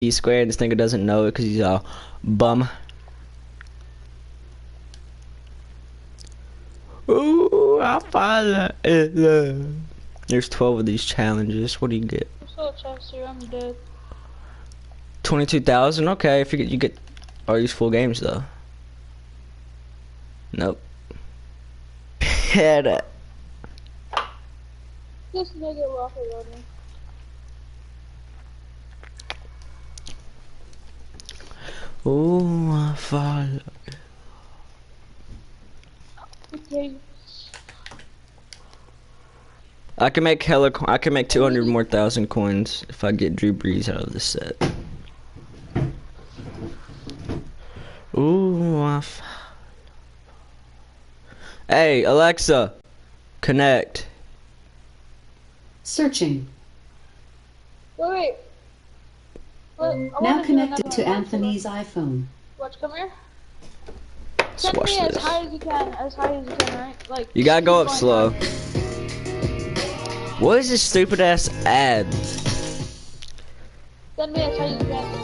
E squared. This nigga doesn't know it because he's a bum. Ooh, I find it. There's 12 of these challenges. What do you get? I'm dead. 22,000. Okay, if you get all these full games though. Nope. Had it. This nigga rocket loading. Ooh, I follow. Okay. I can make I can make 200 more thousand coins if I get Drew Brees out of this set. Ooh, I follow. Hey, Alexa, connect. Searching. Wait. Now connected to Anthony's iPhone. Watch, come here. Let's Send watch me as this. high as you can, right? Like You gotta go up keep slow. going. What is this stupid ass ad? Send me as high as you can.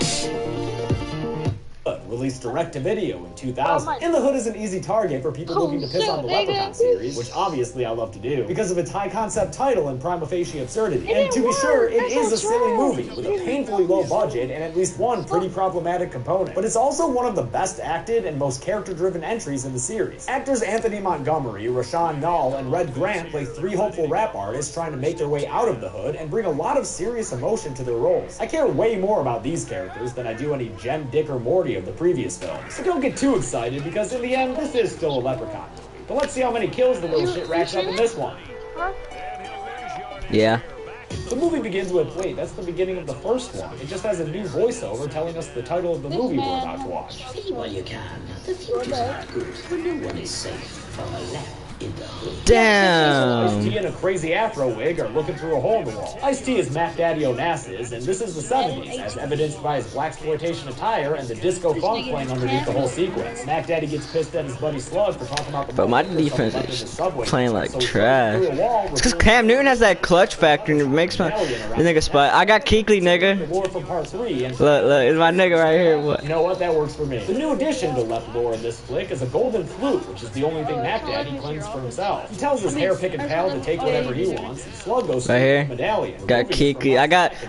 Released direct-to-video in 2000. In the Hood is an easy target for people looking to piss on the Leprechaun series, which obviously I love to do, because of its high-concept title and prima facie absurdity. And to be sure, it is a silly movie, with a painfully low budget and at least one pretty problematic component. But it's also one of the best acted and most character-driven entries in the series. Actors Anthony Montgomery, Rashawn Nall, and Red Grant play three hopeful rap artists trying to make their way out of the Hood and bring a lot of serious emotion to their roles. I care way more about these characters than I do any Jem, Dick, or Morty of the previous films. But don't get too excited, because in the end, this is still a Leprechaun movie. But let's see how many kills the little shit racks up in this one. Huh? Yeah. The movie begins with, wait, that's the beginning of the first one. It just has a new voiceover telling us the title of the movie we're about to watch. See while you can. The future's not good, but no one is safe from a lab in the Hood. Damn. Ice-T and a crazy afro wig are looking through a hole in the wall. Ice-T is Mac Daddy Onassis, and this is the 70s, as evidenced by his blaxploitation attire and the disco funk playing underneath the whole sequence. Mac Daddy gets pissed at his buddy Slug for talking about the But my defense is playing like trash. It's because Cam Newton has that clutch factor and it makes my nigga spot. I got Keekly, nigga. Lore from part 3 and Look, it's my nigga right here. What? you know what? That works for me. The new addition to Left lore in this flick is a golden flute, which is the only thing Mac Daddy claims for himself. He tells his hair-picking pal to take whatever he wants, and Slug goes Right here. medallion. Got Keekly.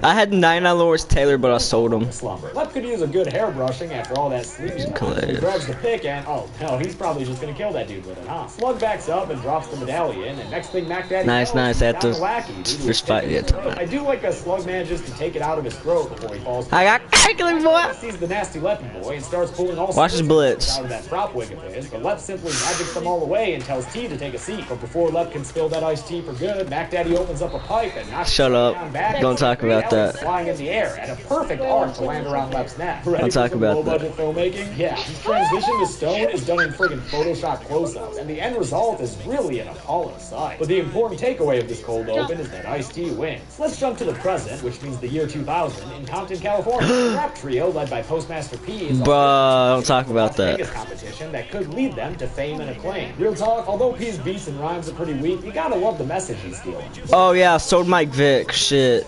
I had 99 lures Taylor, but I sold him. Slumber. Lep could use a good hair brushing after all that sleeping. He grabs the pick and, oh no, he's probably just gonna kill that dude with it, huh? Slug backs up and drops the medallion, and next thing Mac Daddy Nice. At the first fight, yeah. I do like that Slug manages to take it out of his throat before he falls. I got Keekly, boy. He sees the nasty Leppy boy and starts pulling all Watch his blitz. out of that prop wig of his, but Lep simply magics them all away and tells T to take a seat. But before Lep can spill that iced tea for good, Mac Daddy opens up a pipe and knocks Shut up. down back. Don't talk about that. Flying in the air at a perfect arc to land around Lep's neck. Don't talk about that. Low-budget filmmaking? Yeah, his transition to stone is done in friggin' Photoshop close-ups, and the end result is really an appalling sight. But the important takeaway of this cold open is that Ice-T wins. Let's jump to the present, which means the year 2000, in Compton, California. The rap trio, led by Postmaster P, is Bruh, don't talk about that. biggest competition that could lead them to fame and acclaim. Real talk, although P's beats and rhymes are pretty weak, you gotta love the message he's stealing. Oh yeah, I sold Mike Vick. Shit.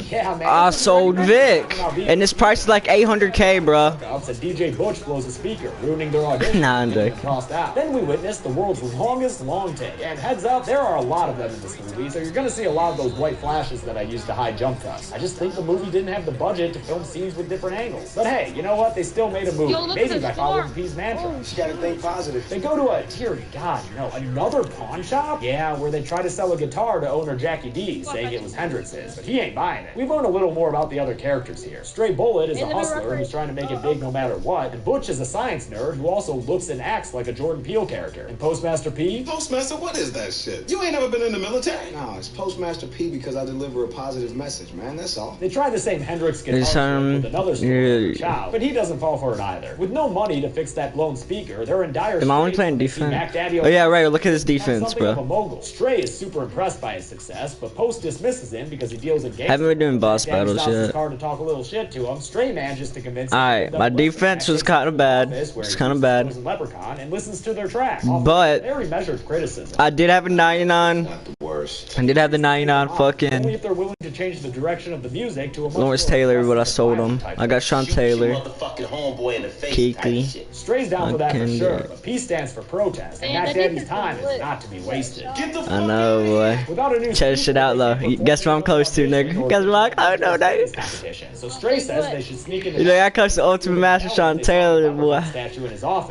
Yeah, man. I sold Vic, and this price is like 800K, bro. So DJ Butch blows a speaker, ruining their audition. Nah, I'm joking. Crossed out. Then we witnessed the world's longest long take. And heads up, there are a lot of them in this movie, so you're gonna see a lot of those white flashes that I used to hide jump cuts. I just think the movie didn't have the budget to film scenes with different angles. But hey, you know what? They still made a movie. Yo, look Maybe at by this following door. P's mantra. You gotta think positive. They go to a, dear God, no, another pawn shop? Yeah, where they try to sell a guitar to owner Jackie D, saying it was Hendrix's, but he ain't buying it. We learn a little more about the other characters here. Stray Bullet is a hustler who's trying to make it big no matter what, and Butch is a science nerd who also looks and acts like a Jordan Peele character. And Postmaster P? Postmaster, what is that shit? You ain't never been in the military? No, it's Postmaster P because I deliver a positive message, man. That's all. They try the same Hendrix guitar with another story, Chow, but he doesn't fall for it either. With no money to fix that blown speaker, they're in dire Am I only straits playing when they see defense? Mac Daddy Oh yeah, right. Look at his defense, something of a bro. mogul. Stray is super impressed by his success, but Post dismisses him because he deals in games. Haven't been doing boss Mac Daddy battles stops his yet. car to talk a little shit to him. Stray manages to convince him. Alright, my defense was kind of bad. It's kind of bad. Leprechaun and listens to their track. But Very measured criticism. I did have a 99. Not the word. first. I did have the 99 only fucking if they're willing to change the direction of the music to a much Lawrence more Taylor, but I aggressive sold and him. violent type I got Sean Taylor. Motherfucking homeboy in the face type Keekly. shit. Stray's down for that for Fucking sure, dude. but P stands for protest, and Man, Mac that Daddy's defense time is is lit. not to be wasted. Get the I know, boy. Without a new Check this shit out, though. Guess what I'm close to, nigga? Guess what I'm like, oh, no, nigga. competition. So Stray says they should sneak in. You know, I coach the Ultimate Master Sean Taylor, boy.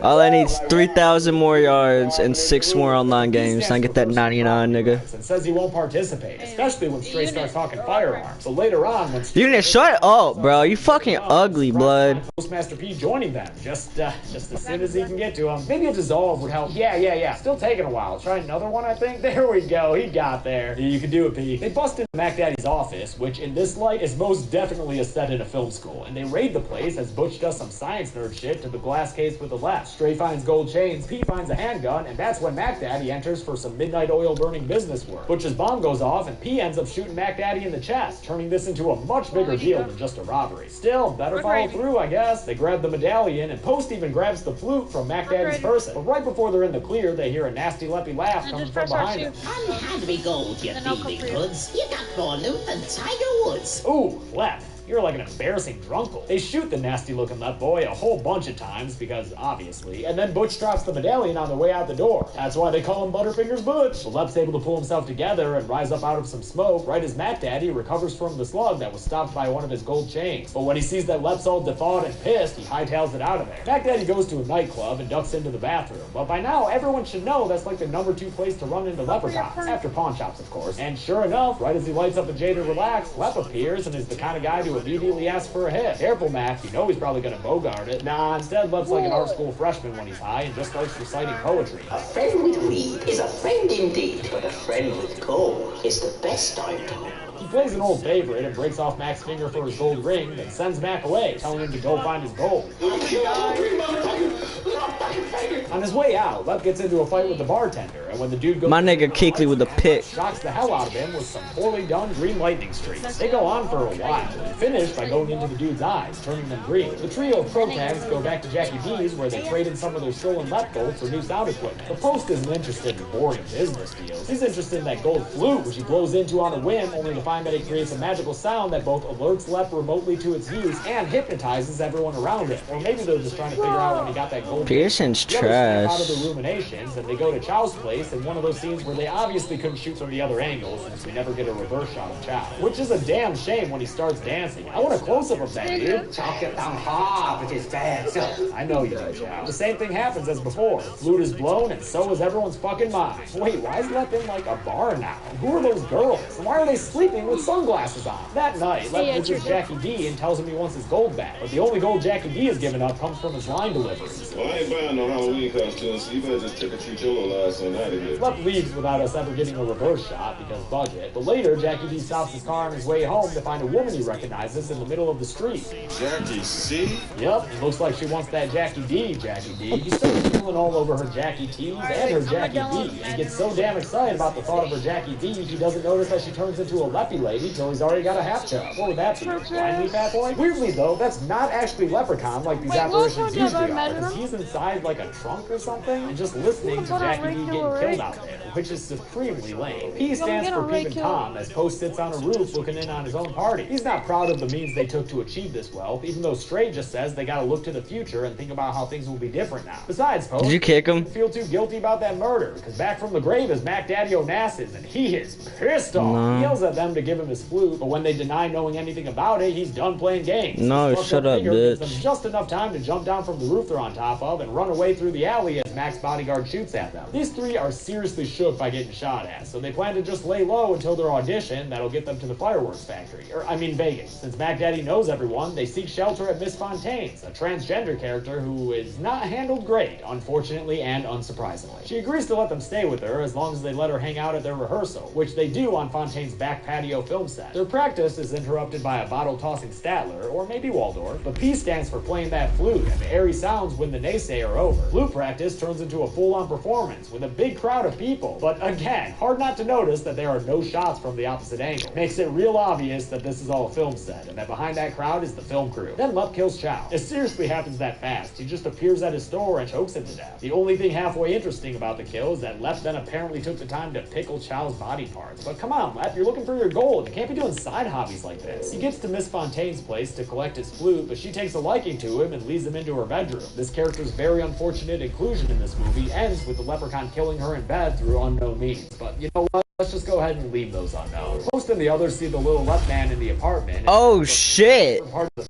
All I need is 3,000 more yards and 6 more online games, and I get that 99, nigga. And says he won't participate, especially when Stray starts talking firearms. But later on, when You need to shut up, bro. You fucking ugly, blood. Postmaster P joining them, just as soon as he can get to him. Maybe a dissolve would help. Yeah. Still taking a while. Try another one, I think. There we go. He got there. You can do it, P. They bust into Mac Daddy's office, which in this light is most definitely a set in a film school, and they raid the place as Butch does some science nerd shit to the glass case with the left. Stray finds gold chains, P finds a handgun, and that's when Mac Daddy enters for some midnight oil burning business work. Butch's bomb goes off, and P ends up shooting Mac Daddy in the chest, turning this into a much bigger deal than just a robbery. Still, better follow through, I guess. They grab the medallion, and Post even grabs the flute from Mac Daddy's person. But right before they're in the clear, they hear a nasty leppy laugh coming just I'm from press behind R2. them. Henry Gold, you Then I'll come thieving for you. goods. You got more loot than Tiger Woods. Ooh, Lep. You're like an embarrassing drunkle. They shoot the nasty-looking Lep boy a whole bunch of times, because obviously, and then Butch drops the medallion on their way out the door. That's why they call him Butterfingers Butch. But Lep's able to pull himself together and rise up out of some smoke right as Mac Daddy recovers from the slug that was stopped by one of his gold chains. But when he sees that Lep's all defawed and pissed, he hightails it out of there. Mac Daddy goes to a nightclub and ducks into the bathroom. But by now, everyone should know that's like the #2 place to run into leprechauns. After pawn shops, of course. And sure enough, right as he lights up a J to relax, Lep appears and is the kind of guy to immediately ask for a hit. Careful, Mac. You know he's probably gonna bogart it. Nah, instead, Lep's like an art school freshman when he's high and just starts reciting poetry. A friend with weed is a friend indeed, but a friend with gold is the best I'm told. He plays an old favorite and breaks off Mac's finger for his gold ring, then sends Mac away, telling him to go find his gold. On his way out, Lep gets into a fight with the bartender, and when the dude goes... My nigga Keekly with the pick. Shocks the hell out of him with some poorly done green lightning streaks. They go on for a while, and finish by going into the dude's eyes, turning them green. The trio of pro-tags go back to Jackie B's, where they trade in some of their stolen Lep gold for new sound equipment. The Post isn't interested in boring business deals. He's interested in that gold flute, which he blows into on a whim, only to find that it creates a magical sound that both alerts Lep remotely to its use and hypnotizes everyone around him. Or maybe they're just trying to figure out when he got that gold. Pearson's The others snap out of trash. the ruminations, and they go to Chow's place in one of those scenes where they obviously couldn't shoot from the other angles, since we never get a reverse shot of Chow. Which is a damn shame when he starts dancing. I want a close-up of that, dude. Talk it down hard with his bad self. I know you do, Chow. The same thing happens as before. The flute is blown, and so is everyone's fucking mind. Wait, why is Lep in like a bar now? Who are those girls? And why are they sleeping with sunglasses on? That night, Lep visits Jackie D and tells him he wants his gold back. But the only gold Jackie D has given up comes from his line deliveries. Well, I ain't buying no Halloween costumes, so you better just trick-or-treat your little ass on out of here. Lep leaves without us ever getting a reverse shot because budget. But later, Jackie D stops his car on his way home to find a woman he recognizes in the middle of the street. Jackie C? Yep, it looks like she wants that Jackie D. He starts feeling all over her Jackie T's and her Jackie D, and gets so damn excited about the thought of her Jackie D, he doesn't notice that she turns into a leppy lady till he's already got a half chub. What would that be? Blind me, fat boy? Weirdly though, that's not actually Leprechaun like these apparitions usually are, because he's inside like a trunk or something, and just listening to Jackie D getting killed out there, which is supremely lame. P stands for Peep and Tom, as Post sits on a roof looking in on his own party. He's not proud of the means they took to achieve this wealth, even though Stray just says they gotta look to the future and think about how things will be different now. Besides, Post, Did you kick him? feel too guilty about that murder, because back from the grave is Mac Daddy Onassis, and he is pissed off. No. He yells at them to give him his flute, but when they deny knowing anything about it, he's done playing games. No, His fucked shut up, finger gives bitch. them just enough time to jump down from the roof they're on top of and run away through the alley as Mac's bodyguard shoots at them. These three are seriously shook by getting shot at, so they plan to just lay low until their audition that'll get them to the fireworks factory, Vegas. Since Mac Daddy knows everyone, they seek shelter at Miss Fontaine's, a transgender character who is not handled great, unfortunately and unsurprisingly. She agrees to let them stay with her as long as they let her hang out at their rehearsal, which they do on Fontaine's back patio patio film set. Their practice is interrupted by a bottle-tossing Statler, or maybe Waldorf, but P stands for playing that flute, and the airy sounds when the naysay are over. Flute practice turns into a full-on performance with a big crowd of people, but again, hard not to notice that there are no shots from the opposite angle. Makes it real obvious that this is all a film set, and that behind that crowd is the film crew. Then Lep kills Chow. It seriously happens that fast. He just appears at his store and chokes him to death. The only thing halfway interesting about the kill is that Lep then apparently took the time to pickle Chow's body parts. But come on, Lep, you're looking for your gold. You can't be doing side hobbies like this. He gets to Miss Fontaine's place to collect his flute, but she takes a liking to him and leads him into her bedroom. This character's very unfortunate inclusion in this movie ends with the leprechaun killing her in bed through unknown means. But you know what? Let's just go ahead and leave those unknown. Most and the others see the little Lep man in the apartment. Oh shit! Part of the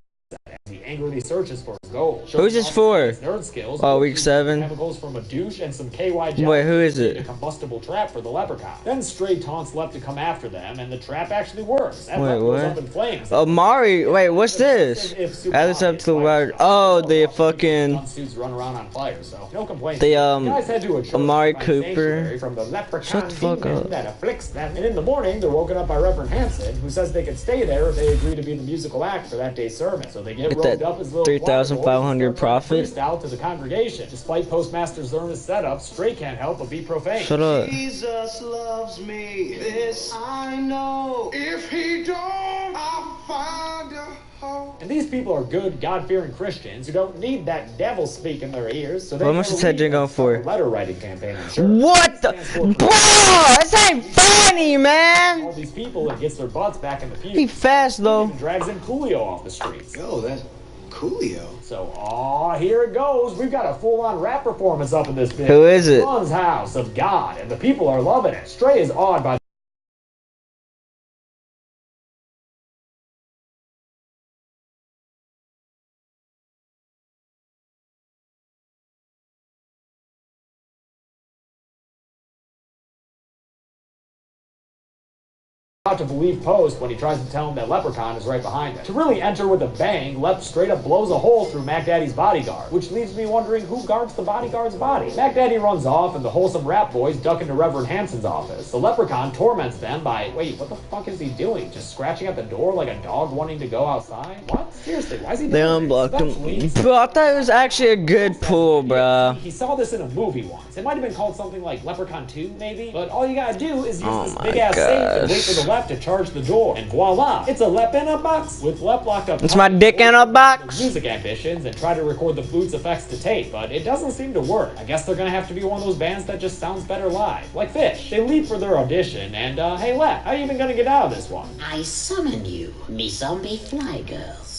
he angrily searches for his gold. Who's this for? Nerd skills. Oh, week 7. Chemicals from a douche and some KY gel. Wait, who is it? A combustible trap for the leprechaun. Then Stray taunts Lep to come after them, and the trap actually works. And Wait, Lep goes what? up in flames. Amari, wait, what's this? Add this up to the word. Oh, the fucking Suits run around on fire, so no complaints. the Guys head to a church Amari to find Cooper. sanctuary from the leprechaun Shut the fuck demon up. that afflicts them. And in the morning, they're woken up by Reverend Hanson, who says they can stay there if they agree to be the musical act for that day's sermon. So they get Get robed that up as little 3,500 profit. Freestyle to the congregation. Despite Postmaster Zerna's setup, Stray can't help but be profane. Shut up. Jesus loves me, this I know. If he don't, I'll find a home. And these people are good, God-fearing Christians who don't need that devil speak in their ears. So they What much is Ted going for? letter writing campaign. I'm sure. What the? Bro, this ain't funny, All man. these people and gets their butts back in the He pew. fast though. And drags in Coolio off the streets. Yo, that's Coolio. So, here it goes. We've got a full-on rap performance up in this bitch. Who is it? Son's house of God, and the people are loving it. Stray is awed by to believe Post when he tries to tell him that Leprechaun is right behind him. To really enter with a bang, Lep straight up blows a hole through Mac Daddy's bodyguard, which leaves me wondering who guards the bodyguard's body. Mac Daddy runs off and the wholesome rap boys duck into Reverend Hanson's office. The Leprechaun torments them by, wait, what the fuck is he doing? Just scratching at the door like a dog wanting to go outside? What? Seriously, why is he doing They this? unblocked Eventually, him. Bro, I thought it was actually a good pull, bro. he saw this in a movie once. It might have been called something like Leprechaun 2, maybe. But all you gotta do is use Oh this my big-ass safe and wait gosh. for the Lep to charge the door. And voila, it's a Lep in a box. With Lep locked up It's my dick in a box. music ambitions and try to record the flute's effects to tape, but it doesn't seem to work. I guess they're gonna have to be one of those bands that just sounds better live. Like Fish. They leave for their audition, and hey Lep, how you even gonna get out of this one? I summon you, me zombie fly girls.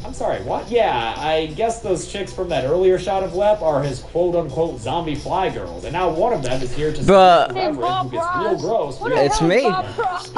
I'm sorry, what? Yeah, I guess those chicks from that earlier shot of Lep are his quote-unquote zombie fly girls, and now one of them is here to Bruh. see the Reverend, who gets real gross. What the It's hell is me. Bob Ross?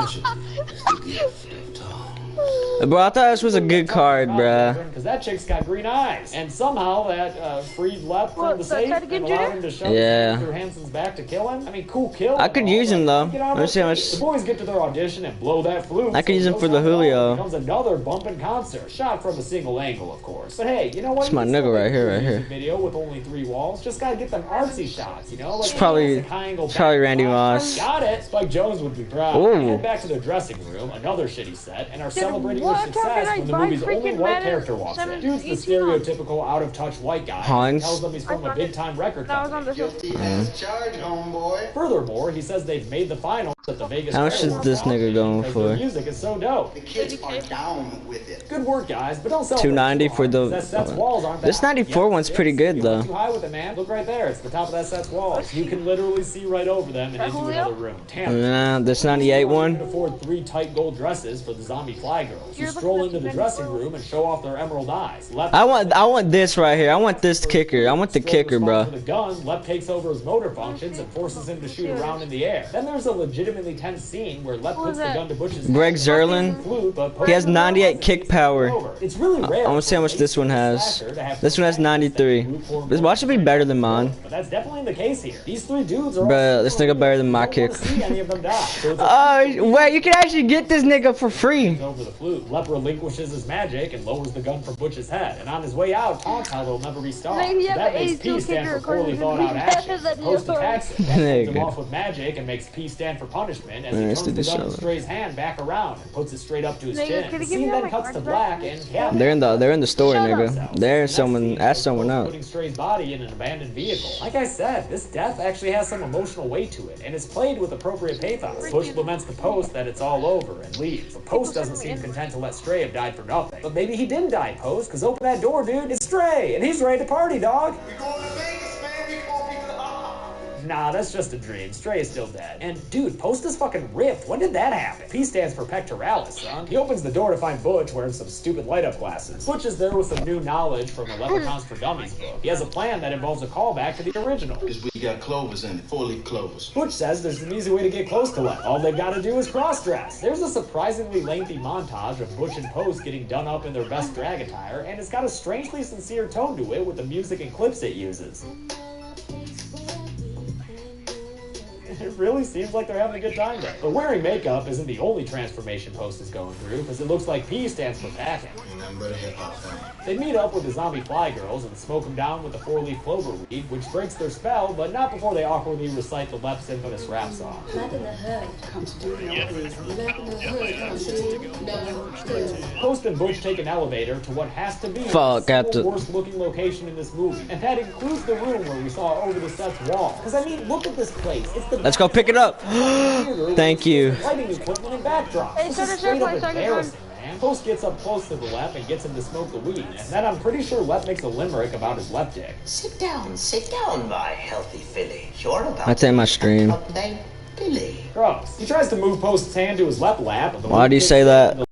Bro, I thought this was a good card, bruh. Because that chick's got green eyes, and somehow that freed Lep from What, the so safe try to get and you allowed there? him to shove Yeah. through Hanson's back to kill him. I mean, cool kill. I could use him, though. Get out of Let me see how the much- The boys get to their audition and blow that flute. I could use him no for the time at all. Julio. It becomes another bumping concert, shot from a single angle, of course. But hey, you know what? It's my You can nigga still right make here, a right music here. Video with only 3 walls. Just gotta get them artsy shots, you know? Like It's probably Randy Moss. Got it. Spike Jones would be proud. Ooh. They head back to their dressing room, another shitty set, and are Then celebrating what their time success did I when the buy movie's only freaking white Madden character walks in. 7, Dude's the 18 on? stereotypical out-of-touch white guy. Hans? He tells them he's from a big-time record That was on company. the Guilty as charged, homeboy. Furthermore, he says they've made the finals at the Vegas. How much Fair is World this nigga going because for? their music is so dope. The kids are down with it. Good work, guys, but don't sell. $2.90 for the- That set's walls aren't This that high. 94 Yep, one's pretty if good, you though. went too high with it, man. Look right there. It's the top of that set's walls. You can literally see right over them and into Julio? another room. Damn. Nah, this 98 You can one. afford 3 tight gold dresses for the zombie fly girls who You're stroll looking into at the the dressing room and show off their emerald eyes. Left I want this right here. I want this kicker. I want the kicker, bro. With a gun, Lep takes over his motor functions and forces him to shoot around in the air. Then there's a legitimately tense scene where Lep Who puts is the that? gun to Butch's Greg Zerlin. flute, but He has 98 kick power. It's really rare. I wanna see how much this one has. This one has 93. This watch should be better than mine. But that's definitely the case here. These 3 dudes are Bruh, this nigga better than my I don't wanna kick. see any of them die. So it's a Oh, wait, you can actually get this nigga for free. over the flute. Lep relinquishes his magic and lowers the gun from Butch's head. And on his way out, taunts how they'll never be stopped. Maybe So that makes P stand for poorly thought out action. Post attacks him, sends him off with magic, and makes P stand for punishment as he turns the gun in Stray's hand back around and puts it straight up to his chin. The scene then cuts to black, and yeah, they're in the store, nigga. They're someone. Ask someone else. Putting Stray's body in an abandoned vehicle. Like I said, this death actually has some emotional weight to it, and is played with appropriate pathos. Butch laments to Post that it's all over and leaves. But Post doesn't seem content to let Stray have died for nothing. But maybe he didn't die, Post, because open that door, dude. It's Stray, and he's ready to party, dog. We going to Vegas, man. We gonna be Nah, that's just a dream. Stray is still dead. And dude, Post is fucking ripped. When did that happen? P stands for pectoralis, son. He opens the door to find Butch wearing some stupid light-up glasses. Butch is there with some new knowledge from a Leprechauns for Dummies book. He has a plan that involves a callback to the original. Because we got clovers in it, 4-leaf clovers. Butch says there's an easy way to get close to Lep. All they've got to do is cross-dress. There's a surprisingly lengthy montage of Butch and Post getting done up in their best drag attire, and it's got a strangely sincere tone to it with the music and clips it uses. It really seems like they're having a good time there. But wearing makeup isn't the only transformation Post is going through, because it looks like P stands for packing. They meet up with the zombie fly girls and smoke them down with the 4-leaf clover weed, which breaks their spell, but not before they awkwardly recite the Lep's infamous rap song. Lep in the hood comes to do Lep in the hood comes to no. Post and Butch take an elevator to what has to be the worst looking location in this movie. And that includes the room where we saw over the set's wall. Because I mean, look at this place. It's the Let's go pick it up. Thank you. Lighting equipment and backdrop. Hey, This is straight up embarrassing, man. Post gets up close to the Lep and gets him to smoke the weed. And then I'm pretty sure Lep makes a limerick about his Lep dick. Sit down, my healthy filly. You're about That's in my stream. named Billy. Gross. He tries to move Post's hand to his Lep lap. But Why do you say that?